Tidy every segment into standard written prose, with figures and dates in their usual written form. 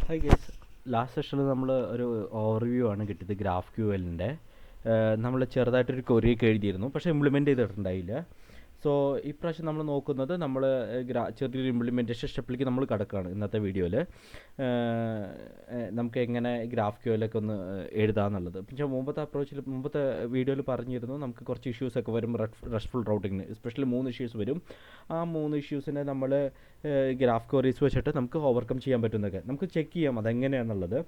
Hi guys, last സെഷനിൽ നമ്മൾ ഒരു ഓവർവ്യൂ ആണ് കിട്ടിയത് ഗ്രാഫ് ക്യൂഎല്ലിൻ്റെ. നമ്മൾ ചെറുതായിട്ടൊരു കൊറിയൊക്കെ എഴുതിയിരുന്നു, പക്ഷേ ഇംപ്ലിമെൻറ്റ് ചെയ്തിട്ടുണ്ടായില്ല. സോ ഇപ്രാവശ്യം നമ്മൾ നോക്കുന്നത് ചെറിയൊരു ഇംപ്ലിമെൻറ്റേഷൻ സ്റ്റെപ്പിലേക്ക് നമ്മൾ കിടക്കുകയാണ് ഇന്നത്തെ വീഡിയോയിൽ. നമുക്ക് എങ്ങനെ ഗ്രാഫ് ക്യൂഎല്ലൊക്കെ ഒന്ന് എഴുതാമെന്നുള്ളത്. പക്ഷേ മുമ്പത്തെ വീഡിയോയിൽ പറഞ്ഞിരുന്നു നമുക്ക് കുറച്ച് ഇഷ്യൂസൊക്കെ വരും റെസ്റ്റ്ഫുൾ റൗട്ടിങ്ങിന്. എസ്പെഷ്യലി 3 ഇഷ്യൂസ് വരും. ആ 3 ഇഷ്യൂസിനെ നമ്മൾ ഗ്രാഫ് ക്വയറീസ് വെച്ചിട്ട് നമുക്ക് ഓവർകം ചെയ്യാൻ പറ്റുന്നതൊക്കെ നമുക്ക് ചെക്ക് ചെയ്യാം അതെങ്ങനെയാണെന്നുള്ളത്.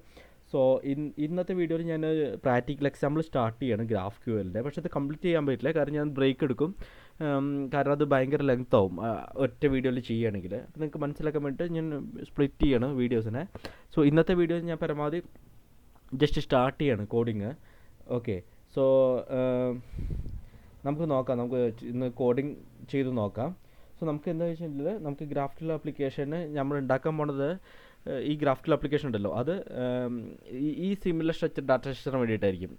സോ ഇന്നത്തെ വീഡിയോയിൽ ഞാൻ പ്രാക്ടിക്കൽ എക്സാമ്പിൾ സ്റ്റാർട്ട് ചെയ്യാണ് ഗ്രാഫ് ക്യൂഎല്ലിൻ്റെ. പക്ഷേ അത് കംപ്ലീറ്റ് ചെയ്യാൻ പറ്റില്ല, കാരണം ഞാൻ ബ്രേക്ക് എടുക്കും. കാരണം അത് ഭയങ്കര ലെങ്ത് ആവും ഒറ്റ വീഡിയോയിൽ ചെയ്യുകയാണെങ്കിൽ. അപ്പോൾ നിങ്ങൾക്ക് മനസ്സിലാക്കാൻ വേണ്ടിയിട്ട് ഞാൻ സ്പ്ലിറ്റ് ചെയ്യണം വീഡിയോസിനെ. സോ ഇന്നത്തെ വീഡിയോയിൽ ഞാൻ പരമാവധി ജസ്റ്റ് സ്റ്റാർട്ട് ചെയ്യാണ് കോഡിങ്. ഓക്കെ, സോ നമുക്ക് നോക്കാം, നമുക്ക് ഇന്ന് കോഡിങ് ചെയ്ത് നോക്കാം. സോ നമുക്ക് എന്താ വെച്ചിട്ടുണ്ടെങ്കിൽ നമുക്ക് ഗ്രാഫ്റ്റിൽ ആപ്ലിക്കേഷന് നമ്മൾ ഉണ്ടാക്കാൻ പോണത് ഈ ഗ്രാഫ്റ്റിൽ ആപ്ലിക്കേഷൻ ഉണ്ടല്ലോ, അത് ഈ സിമിലർ സ്ട്രക്ചർ ഡാറ്റ സ്ട്രക്ചറിന് വേണ്ടിയിട്ടായിരിക്കും.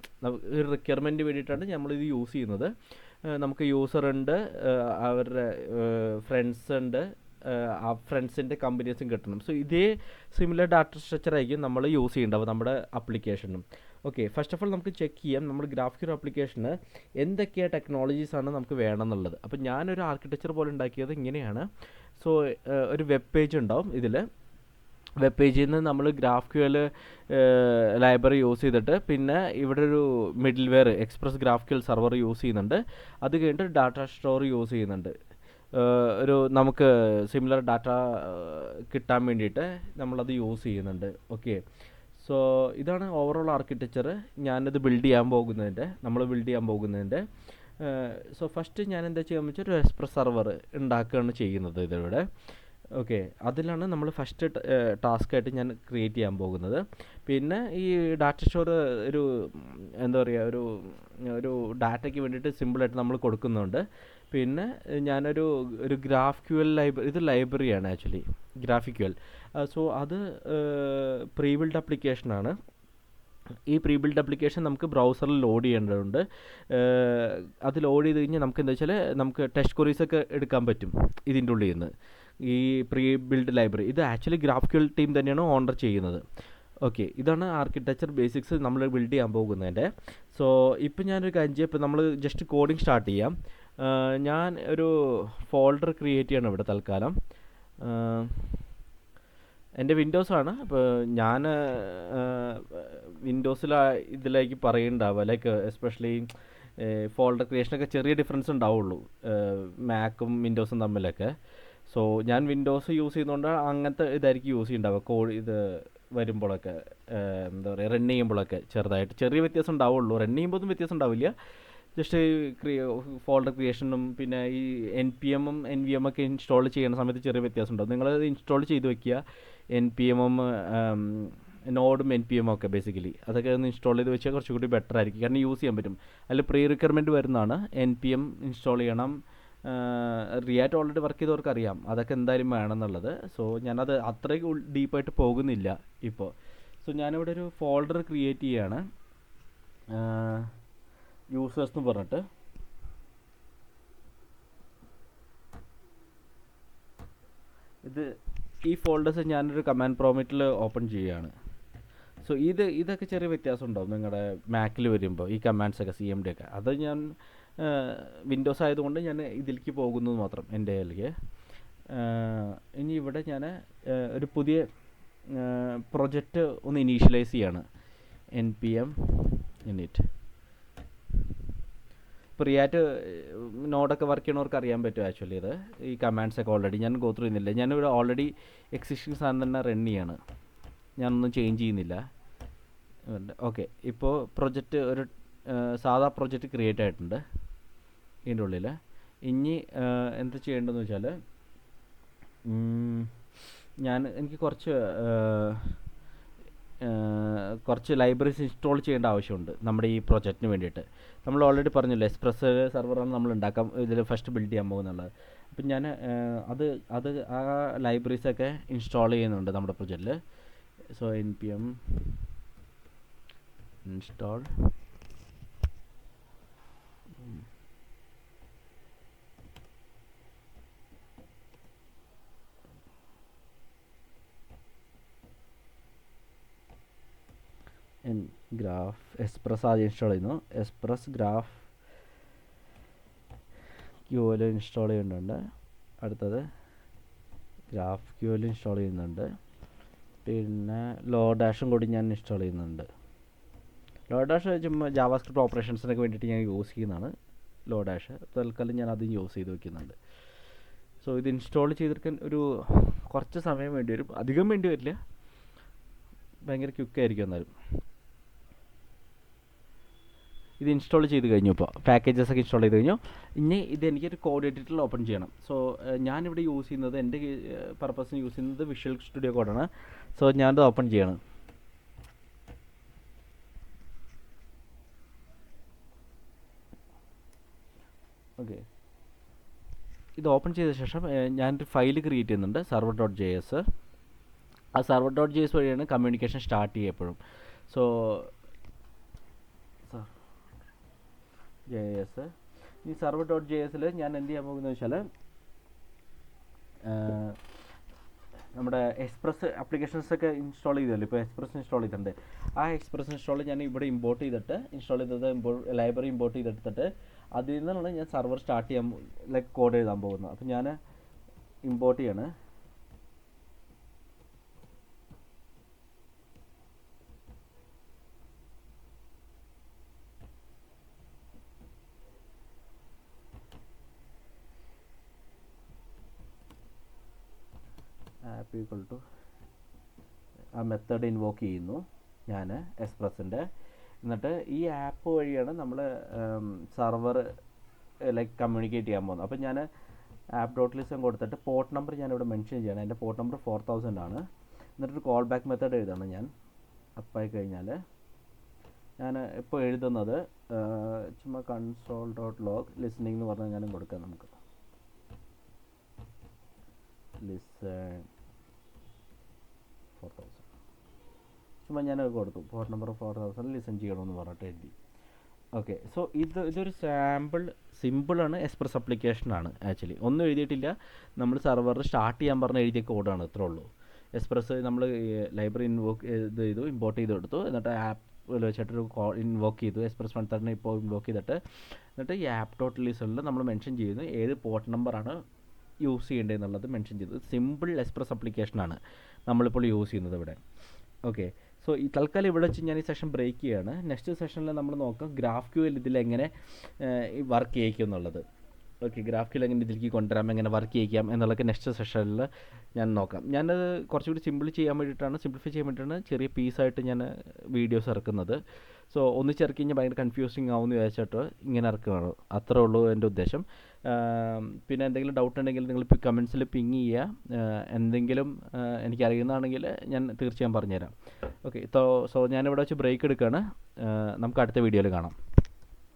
ഒരു റിക്വയർമെൻറ്റ് വേണ്ടിയിട്ടാണ് നമ്മളിത് യൂസ് ചെയ്യുന്നത്. നമുക്ക് യൂസർ ഉണ്ട്, അവരുടെ ഫ്രണ്ട്സ് ഉണ്ട്, ആ ഫ്രണ്ട്സിൻ്റെ കമ്പനീസും കിട്ടണം. സോ ഇതേ സിമിലർ ഡാറ്റ സ്ട്രക്ചർ ആയിരിക്കും നമ്മൾ യൂസ് ചെയ്യേണ്ടത് നമ്മുടെ ആപ്ലിക്കേഷനും. ഓക്കെ, ഫസ്റ്റ് ഓഫ് ഓൾ നമുക്ക് ചെക്ക് ചെയ്യാം നമ്മൾ ഗ്രാഫിക്കൽ ആപ്ലിക്കേഷന് എന്തൊക്കെയാണ് ടെക്നോളജീസാണ് നമുക്ക് വേണമെന്നുള്ളത്. അപ്പോൾ ഞാനൊരു ആർക്കിടെക്ചർ പോലെ ഉണ്ടാക്കിയത് ഇങ്ങനെയാണ്. സോ ഒരു വെബ് പേജ് ഉണ്ടാവും. ഇതിൽ വെബ് പേജിൽ നിന്ന് നമ്മൾ GraphQL ലൈബ്രറി യൂസ് ചെയ്തിട്ട് പിന്നെ ഇവിടെ ഒരു middleware express GraphQL server use ചെയ്യുന്നുണ്ട്. അത് കഴിഞ്ഞിട്ട് ഡാറ്റ സ്റ്റോർ യൂസ് ചെയ്യുന്നുണ്ട്. ഒരു നമുക്ക് സിമിലർ ഡാറ്റ കിട്ടാൻ വേണ്ടിയിട്ട് നമ്മളത് യൂസ് ചെയ്യുന്നുണ്ട്. ഓക്കെ, സോ ഇതാണ് ഓവറോൾ ആർക്കിടെക്ചർ നമ്മൾ ബിൽഡ് ചെയ്യാൻ പോകുന്നതിൻ്റെ. സോ ഫസ്റ്റ് ഞാൻ എന്താ ചെയ്യാന്ന് വെച്ചാൽ ഒരു എക്സ്പ്രസ് സെർവർ ഉണ്ടാക്കുകയാണ് ചെയ്യുന്നത് ഇതിലൂടെ. ഓക്കെ, അതിലാണ് നമ്മൾ ഫസ്റ്റ് ടാസ്ക്കായിട്ട് ഞാൻ ക്രിയേറ്റ് ചെയ്യാൻ പോകുന്നത്. പിന്നെ ഈ ഡാറ്റ സ്റ്റോർ ഒരു എന്താ പറയുക, ഒരു ഡാറ്റയ്ക്ക് വേണ്ടിയിട്ട് സിമ്പിളായിട്ട് നമ്മൾ കൊടുക്കുന്നുണ്ട്. പിന്നെ ഞാനൊരു GraphQL ലൈബ്രറി, ഇത് ലൈബ്രറിയാണ് ആക്ച്വലി GraphQL. സോ അത് പ്രീ ബിൽഡ് ആപ്ലിക്കേഷനാണ്. ഈ പ്രീ ബിൽഡ് ആപ്ലിക്കേഷൻ നമുക്ക് ബ്രൗസറിൽ ലോഡ് ചെയ്യേണ്ടതുണ്ട്. അത് ലോഡ് ചെയ്ത് കഴിഞ്ഞാൽ നമുക്ക് എന്താ വെച്ചാൽ നമുക്ക് ടെസ്റ്റ് ക്വറീസൊക്കെ എടുക്കാൻ പറ്റും ഇതിൻ്റെ ഉള്ളിൽ നിന്ന്. ഈ പ്രീ ബിൽഡ് ലൈബ്രറി ഇത് ആക്ച്വലി GraphQL ടീം തന്നെയാണ് ഓണർ ചെയ്യുന്നത്. ഓക്കെ, ഇതാണ് ആർക്കിടെക്ചർ ബേസിക്സ് നമ്മൾ ബിൽഡ് ചെയ്യാൻ പോകുന്നതിൻ്റെ. സോ ഇപ്പം ഞാനൊരു കാര്യം ചെയ്യാം, ഇപ്പം നമ്മൾ ജസ്റ്റ് കോഡിങ് സ്റ്റാർട്ട് ചെയ്യാം. ഞാൻ ഒരു ഫോൾഡർ ക്രിയേറ്റ് ചെയ്യണം ഇവിടെ തൽക്കാലം. എൻ്റെ വിൻഡോസാണ്. അപ്പോൾ ഞാൻ വിൻഡോസിൽ ഇതിലേക്ക് പറയുന്നുണ്ടാവുക, ലൈക്ക് എസ്പെഷ്യലി ഫോൾഡർ ക്രിയേഷനൊക്കെ ചെറിയ ഡിഫറൻസ് ഉണ്ടാവുള്ളൂ മാക്കും വിൻഡോസും തമ്മിലൊക്കെ. സോ ഞാൻ വിൻഡോസ് യൂസ് ചെയ്യുന്നതുകൊണ്ട് അങ്ങനത്തെ ഇതായിരിക്കും യൂസ് ചെയ്യുന്നുണ്ടാവുക. ഇത് വരുമ്പോഴൊക്കെ എന്താ പറയുക, റൺ ചെയ്യുമ്പോഴൊക്കെ ചെറിയ വ്യത്യാസം ഉണ്ടാവുള്ളൂ. റൺ ചെയ്യുമ്പോഴൊന്നും വ്യത്യാസം ഉണ്ടാവില്ല. ജസ്റ്റ് ഫോൾഡർ ക്രിയേഷനും പിന്നെ ഈ NPM NVM ഒക്കെ ഇൻസ്റ്റാൾ ചെയ്യുന്ന സമയത്ത് ചെറിയ വ്യത്യാസം ഉണ്ടാവും. നിങ്ങളത് ഇൻസ്റ്റാൾ ചെയ്ത് വെക്കുക. NPM നോഡും NPM ഒക്കെ ബേസിക്കലി അതൊക്കെ ഒന്ന് ഇൻസ്റ്റാൾ ചെയ്ത് വെച്ചാൽ കുറച്ചുകൂടി ബെറ്റർ ആയിരിക്കും, കാരണം യൂസ് ചെയ്യാൻ പറ്റും. അതിൽ പ്രീ റിക്വയർമെൻറ്റ് വരുന്നതാണ് NPM ഇൻസ്റ്റാൾ ചെയ്യണം. റിയാക്ട് ഓൾറെഡി വർക്ക് ചെയ്തവർക്ക് അറിയാം അതൊക്കെ എന്തായാലും വേണമെന്നുള്ളത്. സോ ഞാനത് അത്രയ്ക്ക് ഡീപ്പായിട്ട് പോകുന്നില്ല ഇപ്പോൾ. സോ ഞാനിവിടെ ഒരു ഫോൾഡർ ക്രിയേറ്റ് ചെയ്യുകയാണ്, യൂസേഴ്സ് എന്ന് പറഞ്ഞിട്ട്. ഈ ഫോൾഡേഴ്സ് ഞാനൊരു കമാൻഡ് പ്രോംപ്റ്റിൽ ഓപ്പൺ ചെയ്യുകയാണ്. സോ ഇതൊക്കെ ചെറിയ വ്യത്യാസം ഉണ്ടാവും നിങ്ങളുടെ മാക്കിൽ വരുമ്പോൾ, ഈ കമാൻഡ്സൊക്കെ CMD ഒക്കെ. അത് ഞാൻ വിൻഡോസ് ആയതുകൊണ്ട് ഞാൻ ഇതിലേക്ക് പോകുന്നത് മാത്രം എൻ്റെ കയ്യിലേക്ക്. ഇനി ഇവിടെ ഞാൻ ഒരു പുതിയ പ്രൊജക്റ്റ് ഒന്ന് ഇനീഷ്യലൈസ് ചെയ്യാണ്. NPM init. ഇപ്പോൾ റിയാക്ട് നോഡൊക്കെ വർക്ക് ചെയ്യണവർക്ക് അറിയാൻ പറ്റും ആക്ച്വലി ഇത്. ഈ കമാൻഡ്സൊക്കെ ഓൾറെഡി ഞാൻ ഗോ ത്രൂ ചെയ്യുന്നില്ല. ഞാനിവിടെ ഓൾറെഡി എക്സിസ്റ്റിംഗ് സാധനം തന്നെ റൺ ചെയ്യാണ്, ഞാനൊന്നും ചേഞ്ച് ചെയ്യുന്നില്ല. ഓക്കെ, ഇപ്പോൾ പ്രൊജക്റ്റ് ഒരു സാധാ പ്രൊജക്റ്റ് ക്രിയേറ്റ് ആയിട്ടുണ്ട് ഇതിൻ്റെ ഉള്ളിൽ. ഇനി എന്താ ചെയ്യേണ്ടതെന്ന് വെച്ചാൽ എനിക്ക് കുറച്ച് ലൈബ്രറീസ് ഇൻസ്റ്റാൾ ചെയ്യേണ്ട ആവശ്യമുണ്ട് നമ്മുടെ ഈ പ്രൊജക്റ്റിന് വേണ്ടിയിട്ട്. നമ്മൾ ഓൾറെഡി പറഞ്ഞല്ലോ എക്സ്പ്രസ് സെർവറാണ് നമ്മൾ ഇതിൽ ഫസ്റ്റ് ബിൽഡ് ചെയ്യാൻ പോകുന്നുള്ളത്. അപ്പം ഞാൻ ആ ലൈബ്രറീസൊക്കെ ഇൻസ്റ്റാൾ ചെയ്യുന്നുണ്ട് നമ്മുടെ പ്രൊജക്റ്റിൽ. So NPM install graph express ആദ്യം ഇൻസ്റ്റാൾ ചെയ്യുന്നു. എക്സ്പ്രസ് ഗ്രാഫ് ക്യൂഎൽ ഇൻസ്റ്റാൾ ചെയ്യുന്നുണ്ട്. അടുത്തത് ഗ്രാഫ് ക്യൂഎൽ ഇൻസ്റ്റാൾ ചെയ്യുന്നുണ്ട്. പിന്നെ ലോ ഡാഷും കൂടി ഞാൻ ഇൻസ്റ്റാൾ ചെയ്യുന്നുണ്ട്. ലോ ഡാഷ് ചുമ്മാ ജാവാസ്ക്രിപ്റ്റ് ഓപ്പറേഷൻസിനൊക്കെ വേണ്ടിയിട്ട് ഞാൻ യൂസ് ചെയ്യുന്നതാണ് ലോ ഡാഷ്. തൽക്കാലം ഞാൻ അതും യൂസ് ചെയ്ത് വയ്ക്കുന്നുണ്ട്. സോ ഇത് ഇൻസ്റ്റാൾ ചെയ്തെടുക്കാൻ ഒരു കുറച്ച് സമയം വേണ്ടി വരും, അധികം വേണ്ടി വരില്ല, ഭയങ്കര ക്വിക്കായിരിക്കും. എന്നാലും ഇത് ഇൻസ്റ്റാൾ ചെയ്ത് കഴിഞ്ഞു. ഇപ്പോൾ പാക്കേജസ് ഒക്കെ ഇൻസ്റ്റാൾ ചെയ്ത് കഴിഞ്ഞു. ഇനി ഇത് എനിക്കൊരു കോഡ് എഡിറ്ററിൽ ഓപ്പൺ ചെയ്യണം. സോ ഞാനിവിടെ യൂസ് ചെയ്യുന്നത്, എൻ്റെ പർപ്പസിന് യൂസ് ചെയ്യുന്നത് വിഷ്വൽ സ്റ്റുഡിയോ കോഡാണ്. സോ ഞാനത് ഓപ്പൺ ചെയ്യണം. ഓക്കെ, ഇത് ഓപ്പൺ ചെയ്ത ശേഷം ഞാനൊരു ഫയൽ ക്രിയേറ്റ് ചെയ്യുന്നുണ്ട്, server.js. ആ server.js വഴിയാണ് കമ്മ്യൂണിക്കേഷൻ സ്റ്റാർട്ട് ചെയ്യുക എപ്പോഴും. സോ JS, ഈ server.jsൽ ഞാൻ എന്ത് ചെയ്യാൻ പോകുന്നത് വെച്ചാൽ, നമ്മുടെ എക്സ്പ്രസ് ആപ്ലിക്കേഷൻസ് ഒക്കെ ഇൻസ്റ്റാൾ ചെയ്തല്ലോ. ഇപ്പോൾ എക്സ്പ്രസ് ഇൻസ്റ്റാൾ ചെയ്തിട്ടുണ്ട്. ആ എക്സ്പ്രസ് ഇൻസ്റ്റാൾ ഞാൻ ഇവിടെ ഇമ്പോർട്ട് ചെയ്തിട്ട്, ഇൻസ്റ്റാൾ ചെയ്തത് ലൈബ്രറി ഇമ്പോർട്ട് ചെയ്തെടുത്തിട്ട് അതിൽ നിന്നാണ് ഞാൻ സർവർ സ്റ്റാർട്ട് ചെയ്യാൻ ലൈക്ക് കോഡ് എഴുതാൻ പോകുന്നത്. അപ്പോൾ ഞാൻ ഇമ്പോർട്ട് ചെയ്യാണ്. ആപ്പ് ഈക്വൽ ടു ആ മെത്തേഡ് ഇൻവോക്ക് ചെയ്യുന്നു ഞാൻ എക്സ്പ്രസിൻ്റെ. എന്നിട്ട് ഈ ആപ്പ് വഴിയാണ് നമ്മൾ സർവർ ലൈക്ക് കമ്മ്യൂണിക്കേറ്റ് ചെയ്യാൻ പോകുന്നത്. അപ്പോൾ ഞാൻ app.listen കൊടുത്തിട്ട് പോർട്ട് നമ്പർ ഞാനിവിടെ മെൻഷൻ ചെയ്യണം. എൻ്റെ പോർട്ട് നമ്പർ 4000 ആണ്. എന്നിട്ടൊരു കോൾ ബാക്ക് മെത്തേഡ് എഴുതണം ഞാൻ. അപ്പായി കഴിഞ്ഞാൽ ഞാൻ ഇപ്പോൾ എഴുതുന്നത് ചുമ്മാ console.log listening എന്ന് പറഞ്ഞാൽ ഞാനും കൊടുക്കാം. നമുക്ക് ലിസൺ 4000 ചുമ്മാ ഞാനത് കൊടുത്തു. പോർട്ട് നമ്പർ 4000 ലിസൺ ചെയ്യണമെന്ന് പറഞ്ഞിട്ട് എഴുതി. ഓക്കെ, സോ ഇതൊരു സിമ്പിളാണ് എക്സ്പ്രസ് ആപ്ലിക്കേഷനാണ്. ആക്ച്വലി ഒന്നും എഴുതിയിട്ടില്ല, നമ്മൾ സർവർ സ്റ്റാർട്ട് ചെയ്യാൻ പറഞ്ഞ എഴുതിയ കോഡാണ്, ഇത്രേ ഉള്ളൂ. എക്സ്പ്രസ് നമ്മൾ ലൈബ്രറി ഇമ്പോർട്ട് ചെയ്ത് കൊടുത്തു. എന്നിട്ട് ആപ്പ് വെച്ചിട്ടൊരു ഇൻവോക്ക് ചെയ്തു. എക്സ്പ്രസ് മെത്തേഡിനെ ഇപ്പോൾ ഇൻവോക്ക് ചെയ്തിട്ട് എന്നിട്ട് ഈ app.listenൽ നമ്മൾ മെൻഷൻ ചെയ്യുന്നു ഏത് പോർട്ട് നമ്പറാണ് യൂസ് ചെയ്യേണ്ടത് എന്നുള്ളത് മെൻഷൻ ചെയ്തത്. സിമ്പിൾ എക്സ്പ്രസ് ആപ്ലിക്കേഷനാണ് നമ്മളിപ്പോൾ യൂസ് ചെയ്യുന്നത് ഇവിടെ. ഓക്കെ, സോ ഈ തൽക്കാലം ഇവിടെ വെച്ച് ഞാൻ ഈ സെഷൻ ബ്രേക്ക് ചെയ്യുകയാണ്. നെക്സ്റ്റ് സെഷനിൽ നമ്മൾ നോക്കാം GraphQL ഇതിലെങ്ങനെ വർക്ക് ചെയ്യിക്കും എന്നുള്ളത്. ഓക്കെ, GraphQL എങ്ങനെ ഇതിലേക്ക് കൊണ്ടുവരാം, എങ്ങനെ വർക്ക് ചെയ്യിക്കാം എന്നുള്ളതൊക്കെ നെക്സ്റ്റ് സെഷനിൽ ഞാൻ നോക്കാം. ഞാനത് കുറച്ചുകൂടി സിമ്പിളൈ ചെയ്യാൻ വേണ്ടിയിട്ടാണ് ചെറിയ പീസായിട്ട് ഞാൻ വീഡിയോസ് ഇറക്കുന്നത്. സോ ഒന്നിച്ചിറക്കി കഴിഞ്ഞാൽ ഭയങ്കര കൺഫ്യൂസിങ് ആവുമെന്ന് വിചാരിച്ചിട്ട് ഇങ്ങനെ ഇറക്കുകയാണ്. അത്രേ ഉള്ളൂ എൻ്റെ ഉദ്ദേശം. പിന്നെ എന്തെങ്കിലും ഡൗട്ട് ഉണ്ടെങ്കിൽ നിങ്ങൾ കമൻസിൽ പിങ് ചെയ്യുക. എന്തെങ്കിലും എനിക്കറിയുന്നതാണെങ്കിൽ ഞാൻ തീർച്ചയായും പറഞ്ഞുതരാം. ഓക്കെ, സോ ഞാനിവിടെ വെച്ച് ബ്രേക്ക് എടുക്കുകയാണ്. നമുക്ക് അടുത്ത വീഡിയോയിൽ കാണാം.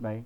ബൈ.